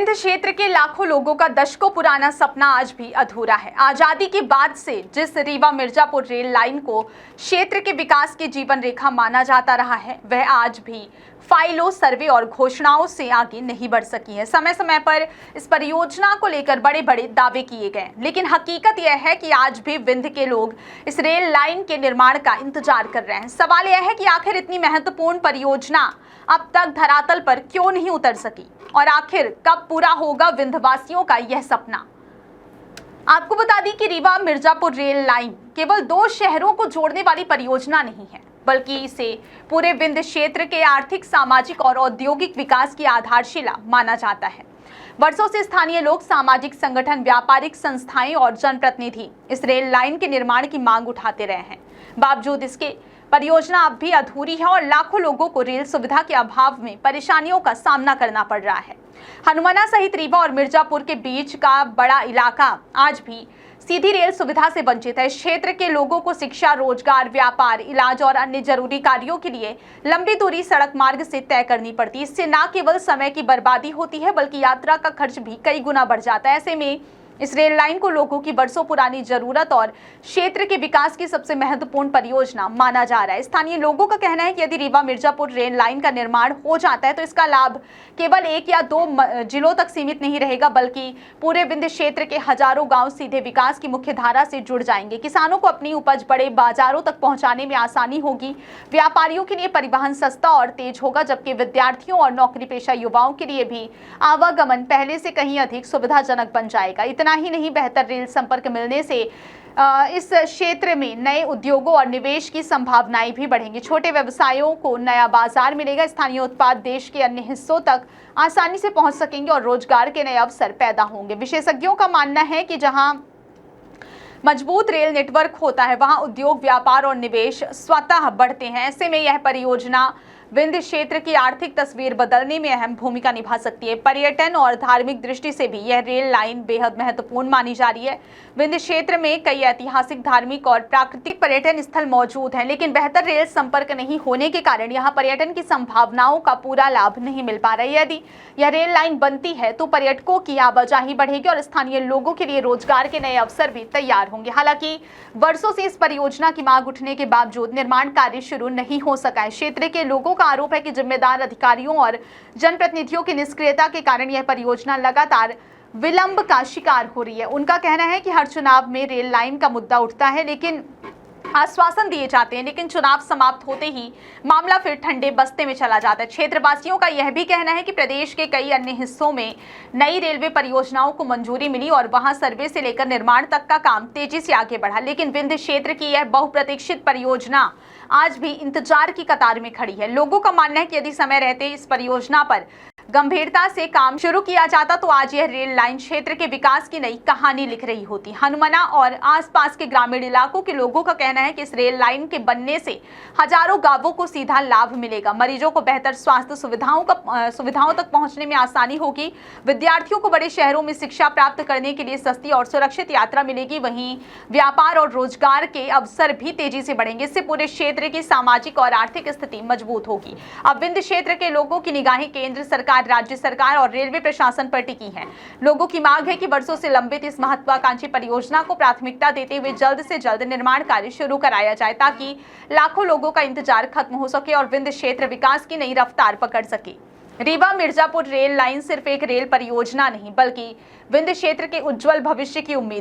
विंध्य क्षेत्र के लाखों लोगों का दशकों पुराना सपना आज भी अधूरा है। आजादी के बाद से जिस रीवा मिर्जापुर रेल लाइन को क्षेत्र के विकास की जीवन रेखा माना जाता रहा है, वह आज भी फाइलों, सर्वे और घोषणाओं से आगे नहीं बढ़ सकी है। समय समय पर इस परियोजना को लेकर बड़े बड़े दावे किए गए, लेकिन हकीकत यह है कि आज भी विंध्य के लोग इस रेल लाइन के निर्माण का इंतजार कर रहे हैं। सवाल यह है कि आखिर इतनी महत्वपूर्ण परियोजना अब तक धरातल पर क्यों नहीं उतर सकी और आखिर कब पूरा होगा विंध्यवासियों का यह सपना। आपको बता दें कि रीवा मिर्जापुर रेल लाइन केवल दो शहरों को जोड़ने वाली परियोजना नहीं है, बल्कि इसे पूरे विंध्य क्षेत्र के आर्थिक, सामाजिक और औद्योगिक विकास की आधारशिला माना जाता है। वर्षों से स्थानीय लोग, सामाजिक संगठन, व्यापारिक संस्थाएं और जनप्रतिनिधि इस रेल लाइन के निर्माण की मांग उठाते रहे हैं। बावजूद इसके परियोजना अब भी अधूरी है और लाखों लोगों को रेल सुविधा के अभाव में परेशानियों का सामना करना पड़ रहा है। हनुमाना सहित रीवा और मिर्जापुर के बीच का बड़ा इलाका आज भी सीधी रेल सुविधा से वंचित है। इस क्षेत्र के लोगों को शिक्षा, रोजगार, व्यापार, इलाज और अन्य जरूरी कार्यों के लिए लंबी दूरी सड़क मार्ग से तय करनी पड़ती है। इससे न केवल समय की बर्बादी होती है, बल्कि यात्रा का खर्च भी कई गुना बढ़ जाता है। ऐसे में इस रेल लाइन को लोगों की बरसों पुरानी जरूरत और क्षेत्र के विकास की सबसे महत्वपूर्ण परियोजना माना जा रहा है। स्थानीय लोगों का कहना है कि यदि रीवा मिर्जापुर रेल लाइन का निर्माण हो जाता है तो इसका लाभ केवल एक या दो जिलों तक सीमित नहीं रहेगा, बल्कि पूरे विंध्य क्षेत्र के हजारों गांव सीधे विकास की मुख्य धारा से जुड़ जाएंगे। किसानों को अपनी उपज बड़े बाजारों तक पहुंचाने में आसानी होगी, व्यापारियों के लिए परिवहन सस्ता और तेज होगा, जबकि विद्यार्थियों और नौकरी पेशा युवाओं के लिए भी आवागमन पहले से कहीं अधिक सुविधाजनक बन जाएगा। इतना ही नहीं, बेहतर रेल संपर्क मिलने से इस क्षेत्र में नए उद्योगों और निवेश की संभावनाएं भी बढ़ेंगी। छोटे व्यवसायों को नया बाजार मिलेगा, स्थानीय उत्पाद देश के अन्य हिस्सों तक आसानी से पहुंच सकेंगे और रोजगार के नए अवसर पैदा होंगे। विशेषज्ञों का मानना है कि जहां मजबूत रेल नेटवर्क होता है, वहां उद्योग, व्यापार और निवेश स्वतः बढ़ते हैं। ऐसे में यह परियोजना विंध्य क्षेत्र की आर्थिक तस्वीर बदलने में अहम भूमिका निभा सकती है। पर्यटन और धार्मिक दृष्टि से भी यह रेल लाइन बेहद महत्वपूर्ण मानी जा रही है। विंध्य क्षेत्र में कई ऐतिहासिक, धार्मिक और प्राकृतिक पर्यटन स्थल मौजूद हैं, लेकिन बेहतर रेल संपर्क नहीं होने के कारण यहाँ पर्यटन की संभावनाओं का पूरा लाभ नहीं मिल पा रहा है। यदि यह रेल लाइन बनती है तो पर्यटकों की आवाजाही बढ़ेगी और स्थानीय लोगों के लिए रोजगार के नए अवसर भी तैयार होंगे। हालांकि वर्षों से इस परियोजना की मांग उठने के बावजूद निर्माण कार्य शुरू नहीं हो सका है। क्षेत्र के लोगों का आरोप है कि जिम्मेदार अधिकारियों और जनप्रतिनिधियों की निष्क्रियता के कारण यह परियोजना लगातार विलंब का शिकार हो रही है। उनका कहना है कि हर चुनाव में रेल लाइन का मुद्दा उठता है, लेकिन आश्वासन दिए जाते हैं, लेकिन चुनाव समाप्त होते ही मामला फिर ठंडे बस्ते में चला जाता है। क्षेत्रवासियों का यह भी कहना है कि प्रदेश के कई अन्य हिस्सों में नई रेलवे परियोजनाओं को मंजूरी मिली और वहां सर्वे से लेकर निर्माण तक का काम तेजी से आगे बढ़ा, लेकिन विंध्य क्षेत्र की यह बहुप्रतीक्षित परियोजना आज भी इंतजार की कतार में खड़ी है। लोगों का मानना है कि यदि समय रहते इस परियोजना पर गंभीरता से काम शुरू किया जाता तो आज यह रेल लाइन क्षेत्र के विकास की नई कहानी लिख रही होती। हनुमाना और आसपास के ग्रामीण इलाकों के लोगों का कहना है कि इस रेल लाइन के बनने से हजारों गांवों को सीधा लाभ मिलेगा। मरीजों को बेहतर स्वास्थ्य सुविधाओं तक पहुंचने में आसानी होगी। विद्यार्थियों को बड़े शहरों में शिक्षा प्राप्त करने के लिए सस्ती और सुरक्षित यात्रा मिलेगी। वहीं व्यापार और रोजगार के अवसर भी तेजी से बढ़ेंगे। इससे पूरे क्षेत्र की सामाजिक और आर्थिक स्थिति मजबूत होगी। अब विंध्य क्षेत्र के लोगों की निगाहें केंद्र सरकार, राज्य सरकार और रेलवे प्रशासन पर टिकी है। लोगों की मांग है कि वर्षों से लंबित इस महत्वाकांक्षी परियोजना को प्राथमिकता देते हुए जल्द से जल्द निर्माण कार्य शुरू कराया जाए, ताकि लाखों लोगों का इंतजार खत्म हो सके और विंध्य क्षेत्र विकास की नई रफ्तार पकड़ सके। रीवा मिर्जापुर रेल लाइन सिर्फ एक रेल परियोजना नहीं, बल्कि विंध्य क्षेत्र के उज्जवल भविष्य की उम्मीद